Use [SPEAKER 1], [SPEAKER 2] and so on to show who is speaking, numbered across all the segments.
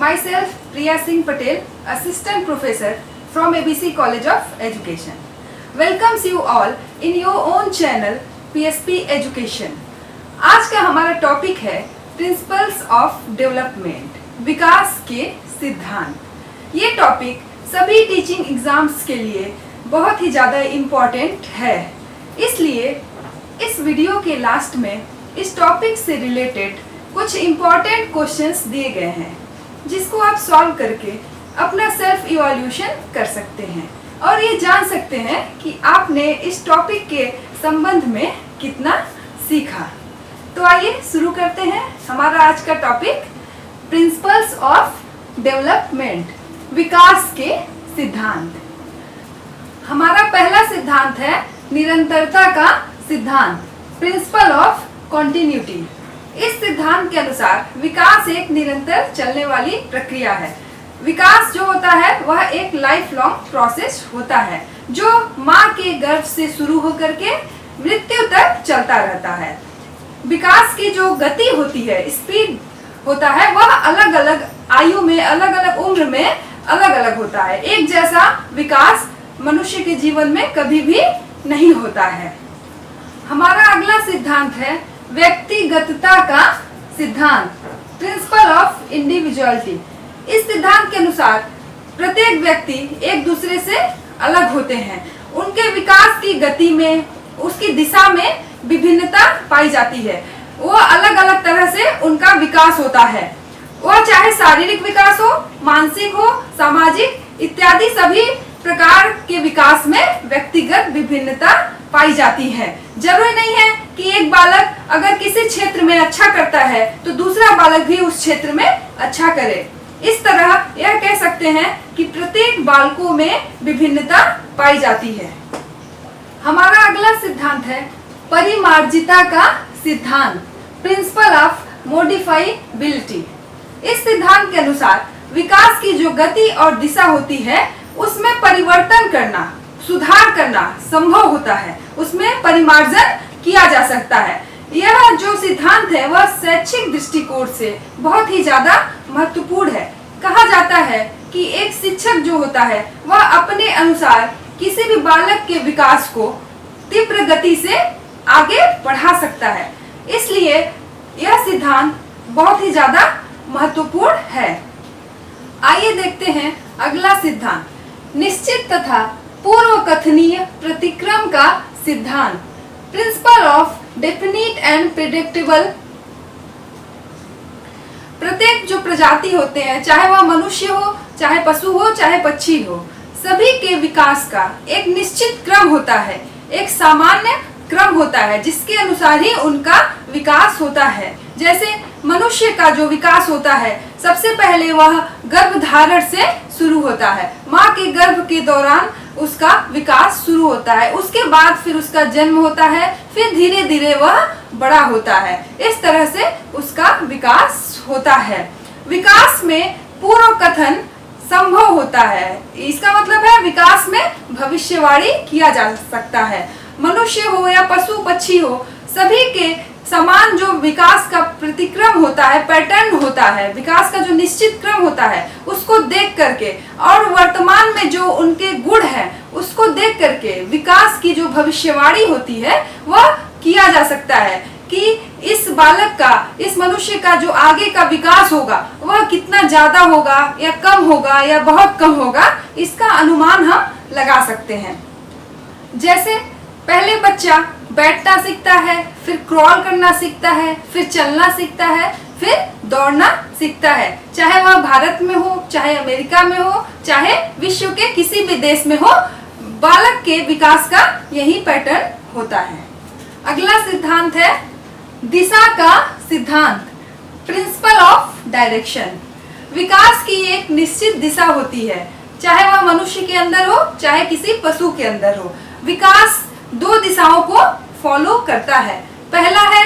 [SPEAKER 1] Myself Priya Singh Patel, Assistant Professor from ABC College of Education. Welcomes you all in your own channel PSP Education. आज का हमारा topic है principles of development, विकास के सिद्धांत। ये topic सभी teaching exams के लिए बहुत ही ज़्यादा इम्पॉर्टेंट है, इसलिए इस वीडियो के लास्ट में इस टॉपिक से रिलेटेड कुछ इम्पॉर्टेंट क्वेश्चंस दिए गए हैं जिसको आप सॉल्व करके अपना सेल्फ इवैल्यूएशन कर सकते हैं और ये जान सकते हैं कि आपने इस टॉपिक के संबंध में कितना सीखा। तो आइए शुरू करते हैं हमारा आज का टॉपिक प्रिंसिपल्स ऑफ डेवलपमेंट, विकास के सिद्धांत। हमारा पहला सिद्धांत है निरंतरता का सिद्धांत, प्रिंसिपल ऑफ कॉन्टिन्यूटी। इस सिद्धांत के अनुसार विकास एक निरंतर चलने वाली प्रक्रिया है। विकास जो होता है वह एक लाइफ लॉन्ग प्रोसेस होता है जो माँ के गर्भ से शुरू होकर के मृत्यु तक चलता रहता है। विकास की जो गति होती है, स्पीड होता है, वह अलग अलग आयु में, अलग अलग उम्र में अलग अलग होता है। एक जैसा विकास मनुष्य के जीवन में कभी भी नहीं होता है। हमारा अगला सिद्धांत है व्यक्तिगतता का सिद्धांत, प्रिंसिपल ऑफ इंडिविजुअलिटी। इस सिद्धांत के अनुसार प्रत्येक व्यक्ति एक दूसरे से अलग होते हैं। उनके विकास की गति में, उसकी दिशा में विभिन्नता पाई जाती है। वो अलग अलग तरह से उनका विकास होता है। वह चाहे शारीरिक विकास हो, मानसिक हो, सामाजिक इत्यादि सभी प्रकार के विकास में व्यक्तिगत विभिन्नता पाई जाती है। जरूरी नहीं है कि एक बालक अगर किसी क्षेत्र में अच्छा करता है तो दूसरा बालक भी उस क्षेत्र में अच्छा करे। इस तरह यह कह सकते हैं कि प्रत्येक बालकों में विभिन्नता पाई जाती है। हमारा अगला सिद्धांत है परिमार्जिता का सिद्धांत, प्रिंसिपल ऑफ मॉडिफाइबिलिटी। इस सिद्धांत के अनुसार विकास की जो गति और दिशा होती है उसमें परिवर्तन करना, सुधार करना संभव होता है, उसमें परिमार्जन किया जा सकता है। यह जो सिद्धांत है वह शैक्षिक दृष्टिकोण से बहुत ही ज्यादा महत्वपूर्ण है। कहा जाता है कि एक शिक्षक जो होता है वह अपने अनुसार किसी भी बालक के विकास को तीव्र गति से आगे बढ़ा सकता है, इसलिए यह सिद्धांत बहुत ही ज्यादा महत्वपूर्ण है। आइए देखते हैं अगला सिद्धांत, निश्चित तथा पूर्व कथनीय प्रतिक्रम का सिद्धांत, principle of definite and predictable. प्रत्येक जो प्रजाति होते हैं, चाहे वह मनुष्य हो, चाहे पशु हो, चाहे पक्षी हो, सभी के विकास का एक निश्चित क्रम होता है, एक सामान्य क्रम होता है जिसके अनुसार ही उनका विकास होता है। जैसे मनुष्य का जो विकास होता है सबसे पहले वह गर्भधारण से शुरू होता है। माँ के गर्भ के दौरान उसका विकास शुरू होता है, उसके बाद फिर उसका जन्म होता है, फिर धीरे धीरे वह बड़ा होता है। इस तरह से उसका विकास होता है। विकास में पूर्व कथन संभव होता है, इसका मतलब है विकास में भविष्यवाणी किया जा सकता है। मनुष्य हो या पशु पक्षी हो, सभी के समान जो विकास का प्रतिक्रम होता है, पैटर्न होता है, विकास का जो निश्चित क्रम होता है उसको देख करके और वर्तमान में जो उनके गुण है उसको देख करके विकास की जो भविष्यवाणी होती है वह किया जा सकता है कि इस बालक का, इस मनुष्य का जो आगे का विकास होगा वह कितना ज्यादा होगा या कम होगा या बहुत कम होगा, इसका अनुमान हम लगा सकते हैं। जैसे पहले बच्चा बैठना सीखता है, फिर क्रॉल करना सीखता है, फिर चलना सीखता है, फिर दौड़ना सीखता है। चाहे वह भारत में हो, चाहे अमेरिका में हो, चाहे विश्व के किसी भी देश में हो, बालक के विकास का यही पैटर्न होता है। अगला सिद्धांत है दिशा का सिद्धांत, प्रिंसिपल ऑफ डायरेक्शन। विकास की एक निश्चित दिशा होती है, चाहे वह मनुष्य के अंदर हो, चाहे किसी पशु के अंदर हो। विकास दो दिशाओं को फॉलो करता है। पहला है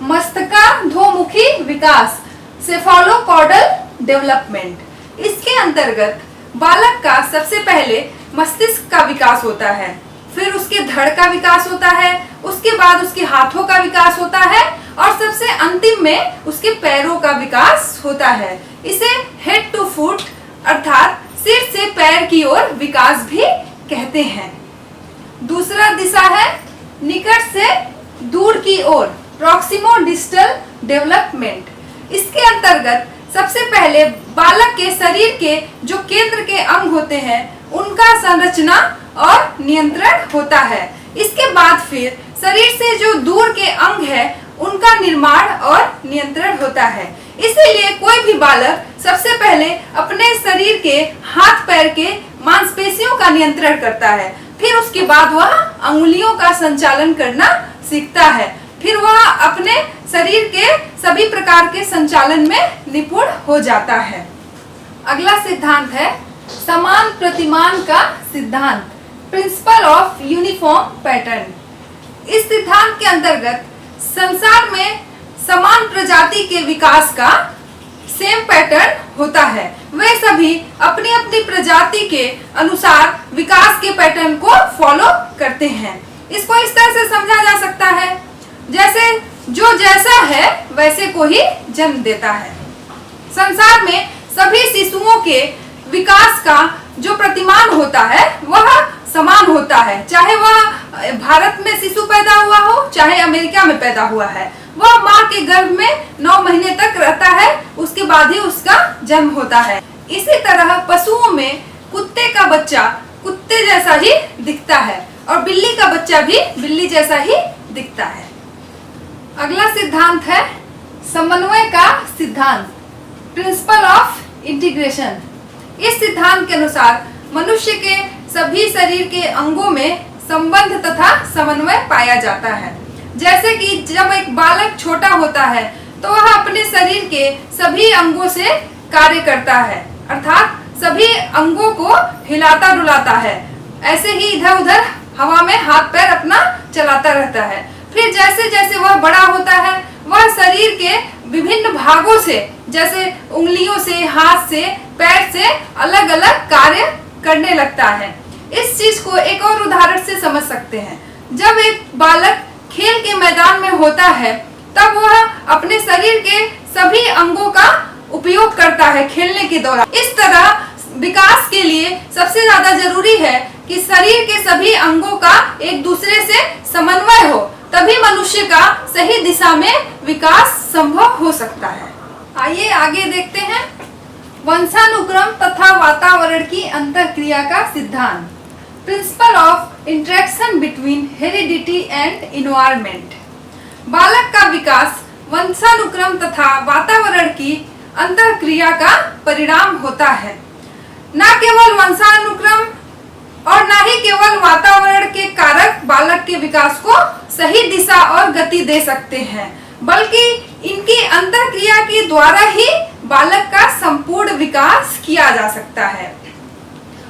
[SPEAKER 1] मस्तिष्काधोमुखी विकास, सेफालोकॉर्डल डेवलपमेंट। इसके अंतर्गत बालक का सबसे पहले मस्तिष्क का विकास होता है, फिर उसके धड़ का विकास होता है, उसके बाद उसके हाथों का विकास होता है और सबसे अंतिम में उसके पैरों का विकास होता है। इसे हेड टू फुट अर्थात सिर से पैर की ओर विकास भी कहते हैं। दूसरा दिशा है निकट से दूर की ओर, प्रॉक्सिमो डिस्टल डेवलपमेंट। इसके अंतर्गत सबसे पहले बालक के शरीर के जो केंद्र के अंग होते हैं उनका संरचना और नियंत्रण होता है। इसके बाद फिर शरीर से जो दूर के अंग है उनका निर्माण और नियंत्रण होता है। इसीलिए कोई भी बालक सबसे पहले अपने शरीर के हाथ पैर के मांसपेशियों का नियंत्रण करता है, फिर उसके बाद वह अंगुलियों का संचालन करना सीखता है, फिर वह अपने शरीर के सभी प्रकार के संचालन में निपुण हो जाता है। अगला सिद्धांत है समान प्रतिमान का सिद्धांत, प्रिंसिपल ऑफ यूनिफॉर्म पैटर्न। इस सिद्धांत के अंतर्गत संसार में समान प्रजाति के विकास का सेम पैटर्न होता है। वे सभी अपनी अपनी प्रजाति के अनुसार विकास के पैटर्न को फॉलो करते हैं। इसको इस तरह से समझा जा सकता है जैसे जो जैसा है वैसे को ही जन्म देता है। संसार में सभी शिशुओं के विकास का जो प्रतिमान होता है वह समान होता है, चाहे वह भारत में शिशु पैदा हुआ हो चाहे अमेरिका में पैदा हुआ है। वह माँ के गर्भ में 9 महीने तक रहता है, उसके बाद ही उसका जन्म होता है। इसी तरह पशुओं में कुत्ते का बच्चा कुत्ते जैसा ही दिखता है और बिल्ली का बच्चा भी बिल्ली जैसा ही दिखता है। अगला सिद्धांत है समन्वय का सिद्धांत, प्रिंसिपल ऑफ इंटीग्रेशन। इस सिद्धांत के अनुसार मनुष्य के सभी शरीर के अंगों में संबंध तथा समन्वय पाया जाता है। जैसे कि जब एक बालक छोटा होता है तो वह अपने शरीर के सभी अंगों से कार्य करता है, अर्थात सभी अंगों को हिलाता डुलाता है, ऐसे ही इधर उधर हवा में हाथ पैर अपना चलाता रहता है। फिर जैसे जैसे वह बड़ा होता है वह शरीर के विभिन्न भागों से जैसे उंगलियों से, हाथ से, पैर से अलग अलग कार्य करने लगता है। इस चीज को एक और उदाहरण से समझ सकते हैं। जब एक बालक खेल के मैदान में होता है तब वह अपने शरीर के सभी अंगों का उपयोग करता है खेलने के दौरान। इस तरह विकास के लिए सबसे ज्यादा जरूरी है कि शरीर के सभी अंगों का एक दूसरे से समन्वय हो, तभी मनुष्य का सही दिशा में विकास संभव हो सकता है। आइए आगे देखते हैं वंशानुक्रम तथा वातावरण की अंतःक्रिया का सिद्धांत, principle of interaction between heredity and environment. बालक का विकास वंशानुक्रम तथा वातावरण की अंतःक्रिया का परिणाम होता है। न केवल वंशानुक्रम और न ही केवल वातावरण के कारक बालक के विकास को सही दिशा और गति दे सकते हैं, बल्कि इनकी अंतःक्रिया के द्वारा ही बालक का संपूर्ण विकास किया जा सकता है।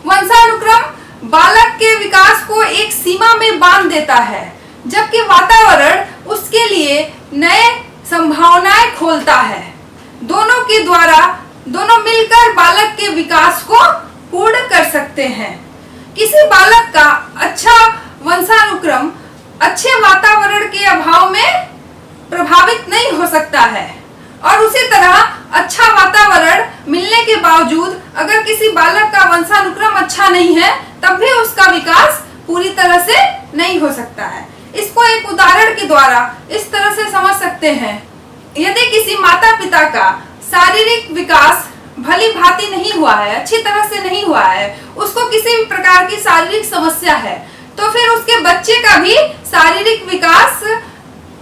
[SPEAKER 1] वंशानुक्रम बालक के विकास को एक सीमा में बांध देता है, जबकि वातावरण उसके लिए नए संभावनाएं खोलता है। दोनों के द्वारा दोनों मिलकर बालक के विकास को पूर्ण कर सकते हैं। किसी बालक का अच्छा वंशानुक्रम अच्छे वातावरण के अभाव में प्रभावित नहीं हो सकता है, और उसी तरह अच्छा वातावरण मिलने के बावजूद अगर किसी बालक का वंशानुक्रम अच्छा नहीं है तब भी उसका विकास पूरी तरह से नहीं हो सकता है। इसको एक उदाहरण के द्वारा इस तरह से समझ सकते हैं, यदि किसी माता पिता का शारीरिक विकास भली भांति नहीं हुआ है, अच्छी तरह से नहीं हुआ है, उसको किसी भी प्रकार की शारीरिक समस्या है, तो फिर उसके बच्चे का भी शारीरिक विकास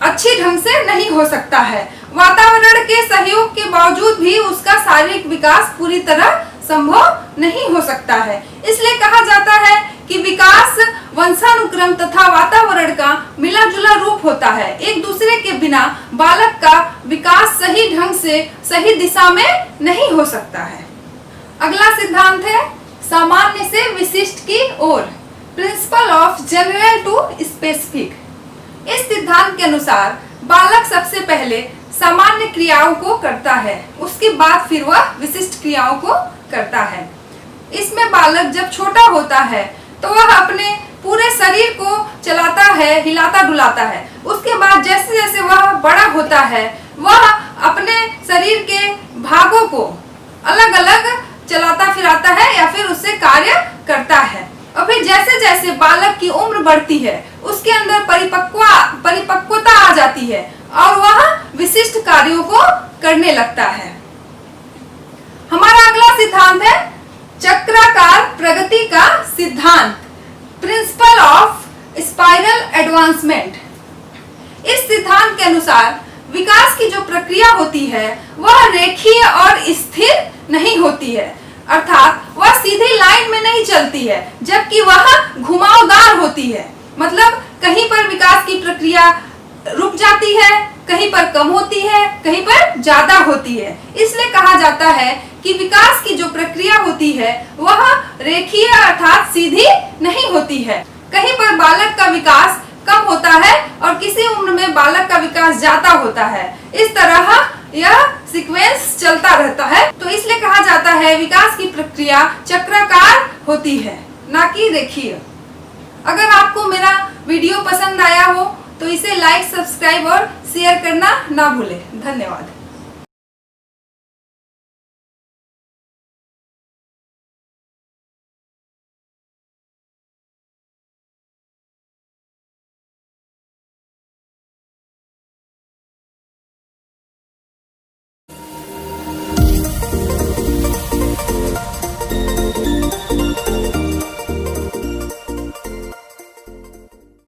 [SPEAKER 1] अच्छी ढंग से नहीं हो सकता है। वातावरण के सहयोग के बावजूद भी उसका शारीरिक विकास पूरी तरह संभव नहीं हो सकता है। इसलिए कहा जाता है कि विकास वंशानुक्रम तथा वातावरण का मिला जुला रूप होता है। एक दूसरे के बिना बालक का विकास सही ढंग से सही दिशा में नहीं हो सकता है। अगला सिद्धांत है सामान्य से विशिष्ट की ओर, principle of general to specific. इस सिद्धांत के अनुसार बालक सबसे पहले सामान्य क्रियाओं को करता है, उसके बाद फिर वह विशिष्ट क्रियाओं को करता है। इसमें बालक जब छोटा होता है तो वह अपने पूरे शरीर को चलाता है, हिलाता डुलाता है। उसके बाद जैसे जैसे वह बड़ा होता है वह अपने शरीर के भागों को अलग अलग चलाता फिराता है या फिर उससे कार्य करता है। और फिर जैसे जैसे बालक की उम्र बढ़ती है उसके अंदर परिपक्वता आ जाती है और वह विशिष्ट कार्यों को करने लगता है। हमारा अगला सिद्धांत है चक्राकार प्रगति का सिद्धांत, प्रिंसिपल ऑफ स्पाइरल एडवांसमेंट। इस सिद्धांत के अनुसार विकास की जो प्रक्रिया होती है वह रेखीय और स्थिर नहीं होती है, अर्थात वह सीधी लाइन में नहीं चलती है, जबकि वह घुमावदार होती है। मतलब कहीं पर विकास की प्रक्रिया रुक जाती है, कहीं पर कम होती है, कहीं पर ज्यादा होती है। इसलिए कहा जाता है कि विकास की जो प्रक्रिया होती है वह रेखीय अर्थात सीधी नहीं होती है। कहीं पर बालक का विकास कम होता है और किसी उम्र में बालक का विकास ज्यादा होता है। इस तरह यह सीक्वेंस चलता रहता है। तो इसलिए कहा जाता है विकास की प्रक्रिया चक्राकार होती है, ना कि रेखीय। अगर आपको मेरा वीडियो पसंद आया हो तो इसे लाइक, सब्सक्राइब और शेयर करना ना भूलें। धन्यवाद।